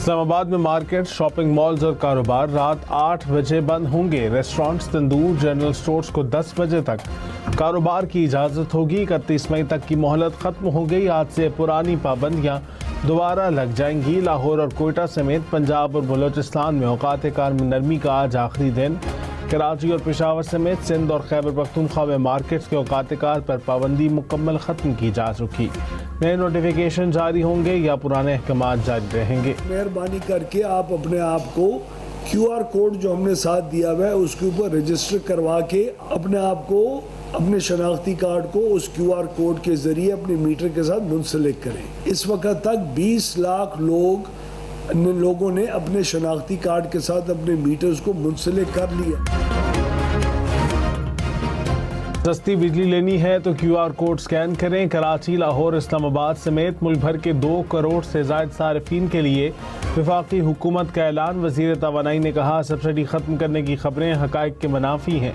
اسلام آباد میں market, shopping malls اور کاروبار رات 8 بجے بند ہوں گے۔ ریسٹورانٹس، تندور، جنرل سٹورز کو 10 بجے تک کاروبار کی اجازت ہوگی۔ 31 مئی تک کی مہلت ختم ہو گئی۔ آج سے پرانی پابندیاں دوبارہ لگ جائیں گی۔ لاہور اور کوئٹہ سمیت پنجاب اور بلوچستان میں اوقات کار میں نرمی کا آج آخری دن۔ کراچی اور پشاور سمیت سندھ اور خیبر پختونخوا میں مارکیٹس کے اوقات کار پر پابندی مکمل ختم کی جا چکی۔ نئے نوٹیفیکیشن جاری ہوں گے یا پرانے احکامات جاری رہیں گے؟ مہربانی کر کے آپ اپنے آپ کو QR کوڈ جو ہم نے ساتھ دیا ہوا ہے اس کے اوپر رجسٹر کروا کے اپنے آپ کو، اپنے شناختی کارڈ کو اس QR کوڈ کے ذریعے اپنے میٹر کے ساتھ منسلک کریں۔ اس وقت تک 20 لاکھ لوگوں نے اپنے شناختی کارڈ کے ساتھ اپنے میٹرز کو منسلک کر لیا۔ سستی بجلی لینی ہے تو QR کوڈ سکین کریں۔ کراچی، لاہور، اسلام آباد سمیت ملک بھر کے 2 کروڑ سے زائد صارفین کے لیے وفاقی حکومت کا اعلان۔ وزیر توانائی نے کہا سبسڈی ختم کرنے کی خبریں حقائق کے منافی ہیں۔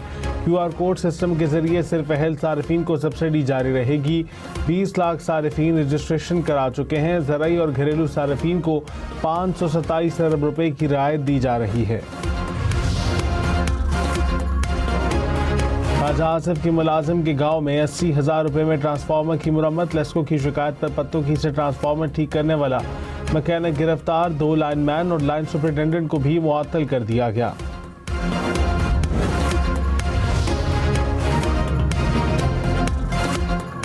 QR کوڈ سسٹم کے ذریعے صرف اہل صارفین کو سبسڈی جاری رہے گی۔ 20 لاکھ صارفین رجسٹریشن کرا چکے ہیں۔ زرعی اور گھریلو صارفین کو 527 ارب روپے کی رعایت دی جا رہی ہے۔ خواجہ آصف کی ملازم کے گاؤں میں 80,000 روپے میں ٹرانسفارمر کی مرمت۔ لیسکو کی شکایت پر پتوں کی سے ٹرانسفارمر ٹھیک کرنے والا مکینک گرفتار۔ 2 لائن مین اور لائن سپرنٹینڈنٹ کو بھی معطل کر دیا گیا۔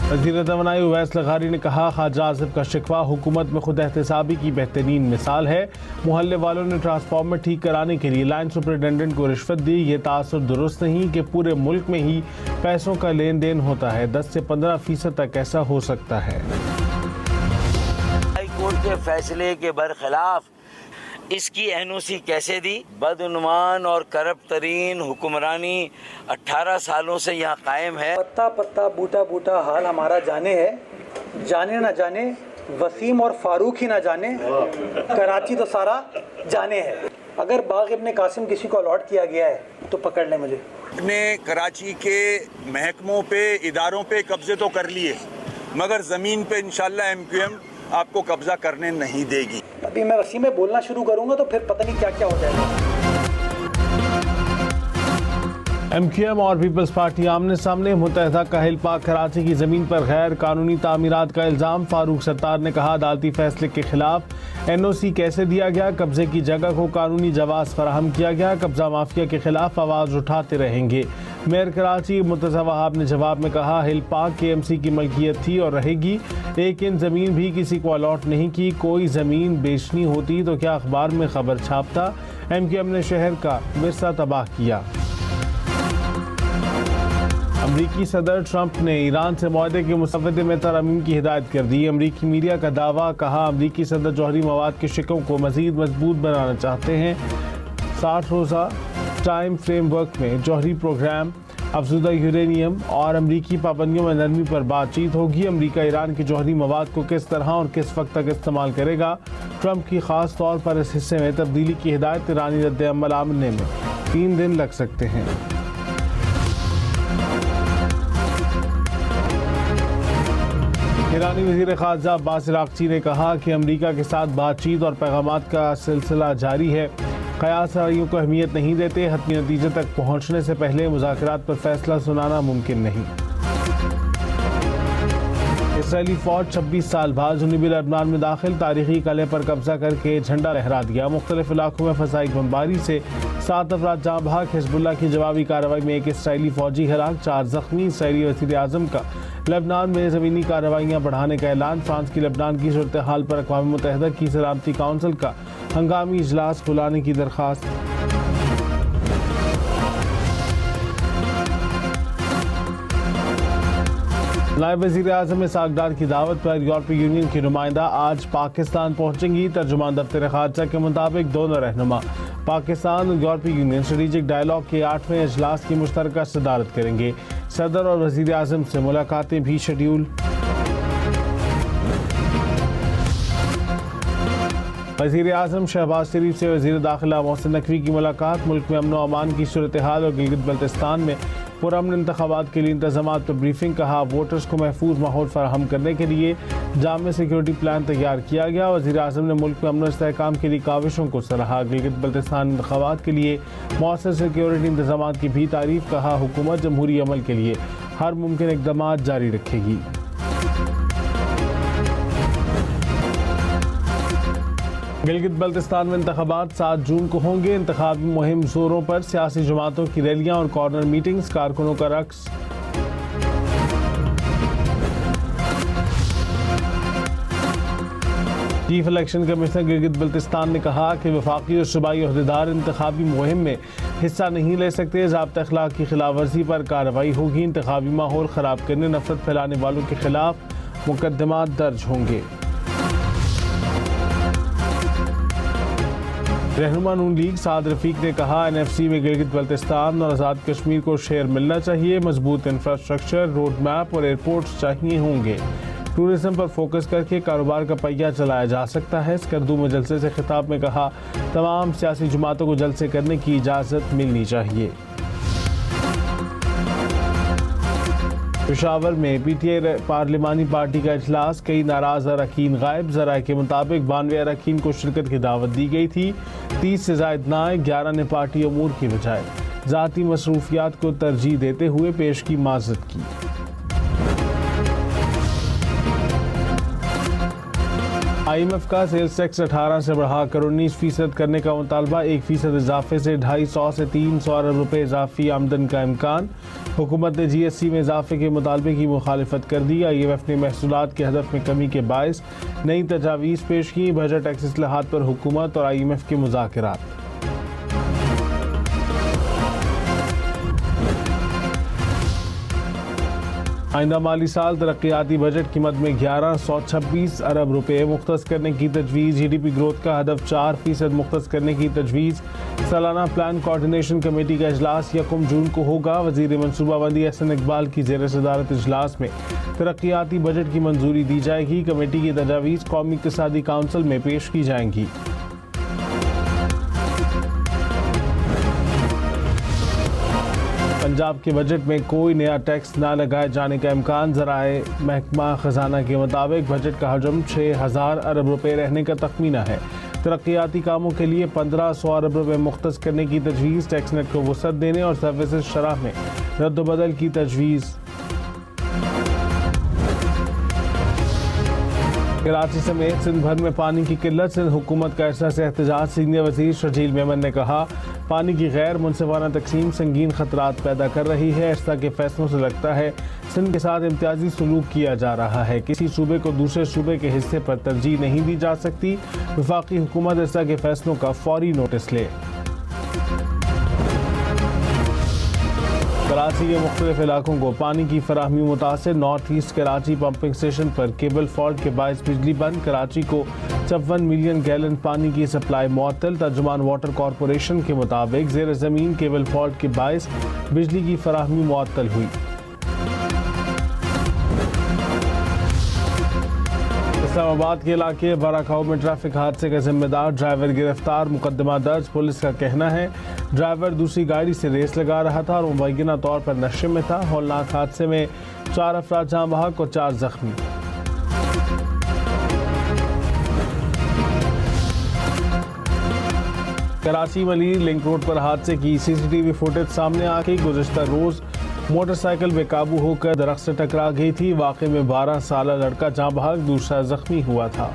وزیر توانائی اویس لغاری نے کہا خواجہ آصف کا شکوہ حکومت میں خود احتسابی کی بہترین مثال ہے۔ محلے والوں نے ٹرانسفارمر ٹھیک کرانے کے لیے لائن سپرنٹینڈنٹ کو رشوت دی۔ یہ تاثر درست نہیں کہ پورے ملک میں ہی پیسوں کا لین دین ہوتا ہے۔ 10 سے 15% تک ایسا ہو سکتا ہے۔ ہائی کورٹ کے فیصلے کے برخلاف اس کی NOC کیسے دی؟ بدعنوان اور کرپٹ ترین حکمرانی 18 سالوں سے یہاں قائم ہے۔ پتا پتا بوٹا بوٹا حال ہمارا جانے ہے، جانے نہ جانے وسیم اور فاروق ہی نہ جانے، کراچی تو سارا جانے ہے۔ اگر باغ ابن قاسم کسی کو الاٹ کیا گیا ہے تو پکڑ لیں مجھے۔ نے کراچی کے محکموں پہ، اداروں پہ قبضے تو کر لیے، مگر زمین پہ انشاءاللہ MQM آپ کو قبضہ کرنے نہیں دے گی۔ ابھی میں وسیم میں بولنا شروع کروں گا تو پھر پتہ نہیں کیا کیا ہو جائے گا۔ MQM اور پیپلز پارٹی آمنے سامنے۔ متحدہ کاہل پاک کراچی کی زمین پر غیر قانونی تعمیرات کا الزام۔ فاروق ستار نے کہا عدالتی فیصلے کے خلاف NOC کیسے دیا گیا؟ قبضے کی جگہ کو قانونی جواز فراہم کیا گیا۔ قبضہ مافیا کے خلاف آواز اٹھاتے رہیں گے۔ میئر کراچی مرتضی وہاب نے جواب میں کہا ہل پاک KMC کی ملکیت تھی اور رہے گی، لیکن زمین بھی کسی کو الاٹ نہیں کی۔ کوئی زمین بیچنی ہوتی تو کیا اخبار میں خبر چھاپتا؟ MQM نے شہر کا ورثہ تباہ کیا۔ امریکی صدر ٹرمپ نے ایران سے معاہدے کے مسودے میں ترامیم کی ہدایت کر دی۔ امریکی میڈیا کا دعویٰ، کہا امریکی صدر جوہری مواد کے شقوں کو مزید مضبوط بنانا چاہتے ہیں۔ 60 روزہ ٹائم فریم ورک میں جوہری پروگرام، افزودہ یورینیم اور امریکی پابندیوں میں نرمی پر بات چیت ہوگی۔ امریکہ ایران کے جوہری مواد کو کس طرح اور کس وقت تک استعمال کرے گا؟ ٹرمپ کی خاص طور پر اس حصے میں تبدیلی کی ہدایت۔ ایرانی رد عمل آنے میں 3 دن لگ سکتے ہیں۔ ایرانی وزیر خارجہ عباس عراقچی نے کہا کہ امریکہ کے ساتھ بات چیت اور پیغامات کا سلسلہ جاری ہے۔ قیاس رائیوں کو اہمیت نہیں دیتے۔ حتمی نتیجے تک پہنچنے سے پہلے مذاکرات پر فیصلہ سنانا ممکن نہیں۔ اسرائیلی فوج 26 سال بعد جنوبی لبنان میں داخل، تاریخی قلعے پر قبضہ کر کے جھنڈا لہرا دیا۔ مختلف علاقوں میں فضائی بمباری سے 7 افراد جاں بحق۔ حزب اللہ کی جوابی کارروائی میں 1 اسرائیلی فوجی ہلاک، 4 زخمی۔ اسرائیلی وزیر اعظم کا لبنان میں زمینی کارروائیاں بڑھانے کا اعلان۔ فرانس کی لبنان کی صورتحال پر اقوام متحدہ کی سلامتی کونسل کا ہنگامی اجلاس بلانے کی درخواست۔ نائب وزیر اعظم اسحاق ڈار کی دعوت پر یورپی یونین کی نمائندہ آج پاکستان پہنچیں گی۔ ترجمان دفتر خارجہ کے مطابق دونوں رہنما پاکستان اور یورپی یونین اسٹریٹجک ڈائیلاگ کے 8ویں اجلاس کی مشترکہ صدارت کریں گے۔ صدر اور وزیر اعظم سے ملاقاتیں بھی شیڈیول۔ وزیر اعظم شہباز شریف سے وزیر داخلہ محسن نقوی کی ملاقات۔ ملک میں امن و امان کی صورتحال اور گلگت بلتستان میں پرامن انتخابات کے لیے انتظامات پر بریفنگ. کہا ووٹرز کو محفوظ ماحول فراہم کرنے کے لیے جامع سیکیورٹی پلان تیار کیا گیا. وزیر اعظم نے ملک میں امن و استحکام کے لیے کاوشوں کو سراہا. گلگت بلتستان انتخابات کے لیے مؤثر سیکیورٹی انتظامات کی بھی تعریف. کہا حکومت جمہوری عمل کے لیے ہر ممکن اقدامات جاری رکھے گی. گلگت بلتستان میں انتخابات 7 جون کو ہوں گے. انتخابی مہم زوروں پر. سیاسی جماعتوں کی ریلیاں اور کارنر میٹنگز. کارکنوں کا رقص. Chief election commissioner Gilgit Baltistan نے کہا کہ وفاقی اور صوبائی عہدیدار انتخابی مہم میں حصہ نہیں لے سکتے. ضابطہ اخلاق کی خلاف ورزی پر کارروائی ہوگی. انتخابی ماحول خراب کرنے نفرت پھیلانے والوں کے خلاف مقدمات درج ہوں گے. رہنما نون لیگ سعد رفیق نے کہا NFC میں گلگت بلتستان اور آزاد کشمیر کو شیئر ملنا چاہیے. مضبوط انفراسٹرکچر، روڈ میپ اور ایئرپورٹس چاہیے ہوں گے. ٹورزم پر فوکس کر کے کاروبار کا پہیہ چلایا جا سکتا ہے. اسکردو میں جلسے سے خطاب میں کہا تمام سیاسی جماعتوں کو جلسے کرنے کی اجازت ملنی چاہیے. پشاور میں PTI پارلیمانی پارٹی کا اجلاس. کئی ناراض اراکین غائب. ذرائع کے مطابق 92 اراکین کو شرکت کی دعوت دی گئی تھی. 30 سے زائد نہ آئے. 11 نے پارٹی امور کی بجائے ذاتی مصروفیات کو ترجیح دیتے ہوئے پیش کی معذرت کی. IMF کا سیلز ٹیکس 18 سے بڑھا کر 19% کرنے کا مطالبہ. 1% اضافے سے 250 سے 300 ارب روپے اضافی آمدن کا امکان. حکومت نے GST میں اضافے کے مطالبے کی مخالفت کر دی. IMF نے محصولات کے ہدف میں کمی کے باعث نئی تجاویز پیش کی. بجٹ ٹیکس اصلاحات پر حکومت اور IMF کے مذاکرات. آئندہ مالی سال ترقیاتی بجٹ کی مد میں 1126 ارب روپے مختص کرنے کی تجویز. GDP گروتھ کا ہدف 4% مختص کرنے کی تجویز. سالانہ پلان کوارڈینیشن کمیٹی کا اجلاس 1 جون کو ہوگا. وزیر منصوبہ بندی احسن اقبال کی زیر صدارت اجلاس میں ترقیاتی بجٹ کی منظوری دی جائے گی. کمیٹی کی تجاویز قومی اقتصادی کونسل میں پیش کی جائیں گی. پنجاب کے بجٹ میں کوئی نیا ٹیکس نہ لگائے جانے کا امکان. ذرائع محکمہ خزانہ کے مطابق بجٹ کا حجم 6000 ارب روپے رہنے کا تخمینہ ہے. ترقیاتی کاموں کے لیے 1500 ارب روپے مختص کرنے کی تجویز. ٹیکس نیٹ کو وسعت دینے اور سروسز شرح میں رد و بدل کی تجویز. کراچی سمیت سندھ بھر میں پانی کی قلت. سندھ حکومت کا احساس احتجاج. سینئر وزیر شرجیل میمن نے کہا پانی کی غیر منصفانہ تقسیم سنگین خطرات پیدا کر رہی ہے. اجلاس کے فیصلوں سے لگتا ہے سندھ کے ساتھ امتیازی سلوک کیا جا رہا ہے. کسی صوبے کو دوسرے صوبے کے حصے پر ترجیح نہیں دی جا سکتی. وفاقی حکومت اجلاس کے فیصلوں کا فوری نوٹس لے. کراچی کے مختلف علاقوں کو پانی کی فراہمی متاثر. North east Karachi pumping station پر کیبل فالٹ کے باعث بجلی بند. کراچی کو 54 ملین گیلن پانی کی سپلائی معطل. ترجمان واٹر کارپوریشن کے مطابق زیر زمین کیبل فالٹ کے باعث بجلی کی فراہمی معطل ہوئی. اسلام آباد کے علاقے باراکھاؤ میں ٹریفک حادثے کا ذمہ دار ڈرائیور گرفتار. مقدمہ درج. پولیس کا کہنا ہے ڈرائیور دوسری گاڑی سے ریس لگا رہا تھا اور مبینہ طور پر نشے میں تھا. ہولناک حادثے میں 4 افراد جاں بحق اور 4 زخمی. کراچی ملیر لنک روڈ پر حادثے کی CCTV فوٹیج سامنے آ گئی. گزشتہ روز موٹر سائیکل بے قابو ہو کر درخت سے ٹکرا گئی تھی. واقعے میں 12 سالہ لڑکا جاں بحق، دوسرا زخمی ہوا تھا.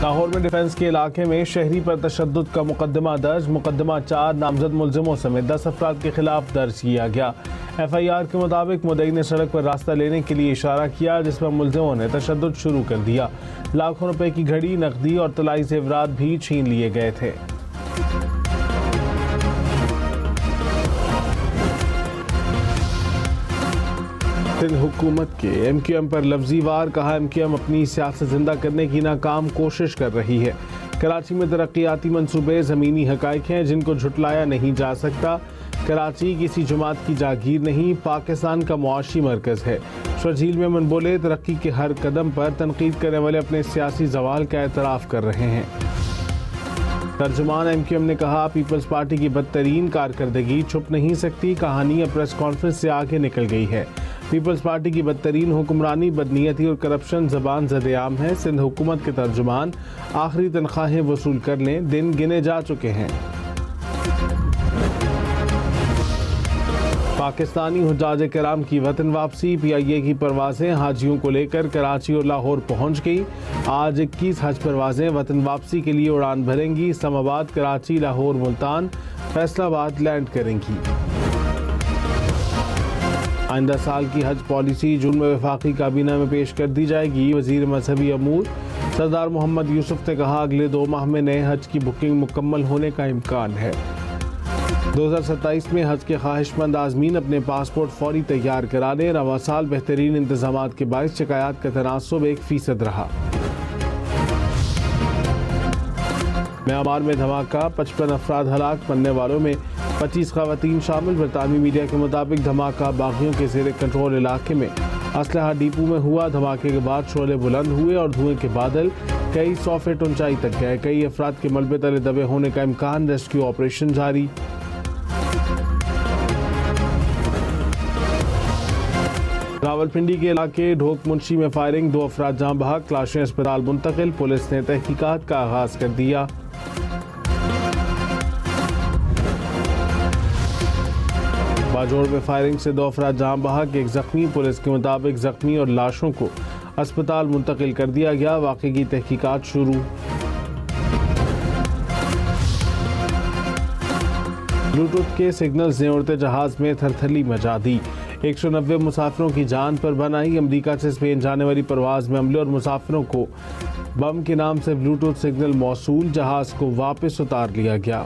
لاہور میں ڈیفنس کے علاقے میں شہری پر تشدد کا مقدمہ درج. مقدمہ 4 نامزد ملزموں سمیت 10 افراد کے خلاف درج کیا گیا. FIR کے مطابق مدعی نے سڑک پر راستہ لینے کے لیے اشارہ کیا جس پر ملزموں نے تشدد شروع کر دیا. لاکھوں روپے کی گھڑی، نقدی اور طلائی زیورات بھی چھین لیے گئے تھے. سندھ حکومت کے MQM پر لفظی وار. کہا MQM اپنی سیاست زندہ کرنے کی ناکام کوشش کر رہی ہے. کراچی میں ترقیاتی منصوبے زمینی حقائق ہیں جن کو جھٹلایا نہیں جا سکتا. کراچی کسی جماعت کی جاگیر نہیں، پاکستان کا معاشی مرکز ہے. شرجیل میمن بولے ترقی کے ہر قدم پر تنقید کرنے والے اپنے سیاسی زوال کا اعتراف کر رہے ہیں. ترجمان ایم کیو ایم نے کہا پیپلز پارٹی کی بدترین کارکردگی چھپ نہیں سکتی، کہانی اب پریس کانفرنس سے آگے نکل گئی ہے۔ پیپلز پارٹی کی بدترین حکمرانی، بدنیتی اور کرپشن زبان زد عام ہے۔ سندھ حکومت کے ترجمان آخری تنخواہیں وصول کر لیں، دن گنے جا چکے ہیں۔ پاکستانی حجاج کرام کی وطن واپسی، پی آئی اے کی پروازیں حاجیوں کو لے کر کراچی اور لاہور پہنچ گئی۔ آج 21 حج پروازیں وطن واپسی کے لیے اڑان بھریں گی۔ اسلام آباد، کراچی، لاہور، ملتان، فیصل آباد لینڈ کریں گی۔ آئندہ سال کی حج پالیسی جون میں وفاقی کابینہ میں پیش کر دی جائے گی۔ وزیر مذہبی امور سردار محمد یوسف نے کہا اگلے 2 ماہ میں نئے حج کی بکنگ مکمل ہونے کا امکان ہے۔ 2027 میں حج کے خواہش مند عازمین اپنے پاسپورٹ فوری تیار کرا لیں۔ رواں سال بہترین انتظامات کے باعث شکایات کا تناسب 1% رہا۔ میانمار میں دھماکہ، 55 افراد ہلاک، مرنے والوں میں 25 خواتین شامل۔ برطانوی میڈیا کے مطابق دھماکہ باغیوں کے زیر کنٹرول علاقے میں اسلحہ ڈیپو میں ہوا۔ دھماکے کے بعد شعلے بلند ہوئے اور دھوئیں کے بادل کئی 100 فٹ اونچائی تک گئے۔ کئی افراد کے ملبے تلے دبے ہونے کا امکان، ریسکیو آپریشن جاری۔ راولپنڈی کے علاقے ڈھوک منشی میں فائرنگ، 2 افراد جاں بحق، لاشیں اسپتال منتقل۔ پولیس نے تحقیقات کا آغاز کر دیا۔ باجوڑ میں فائرنگ سے 2 افراد جاں بحق، 1 زخمی۔ پولیس کے مطابق زخمی اور لاشوں کو اسپتال منتقل کر دیا گیا۔ واقعے کی تحقیقات شروع۔ بلوٹوتھ کے سگنلز نے اڑتے جہاز میں تھرتھلی مچا دی، 190 مسافروں کی جان پر بن آئی۔ امریکہ سے اسپین جانے والی پرواز میں عملے اور مسافروں کو بم کے نام سے بلوٹوتھ سگنل موصول، جہاز کو واپس اتار لیا گیا۔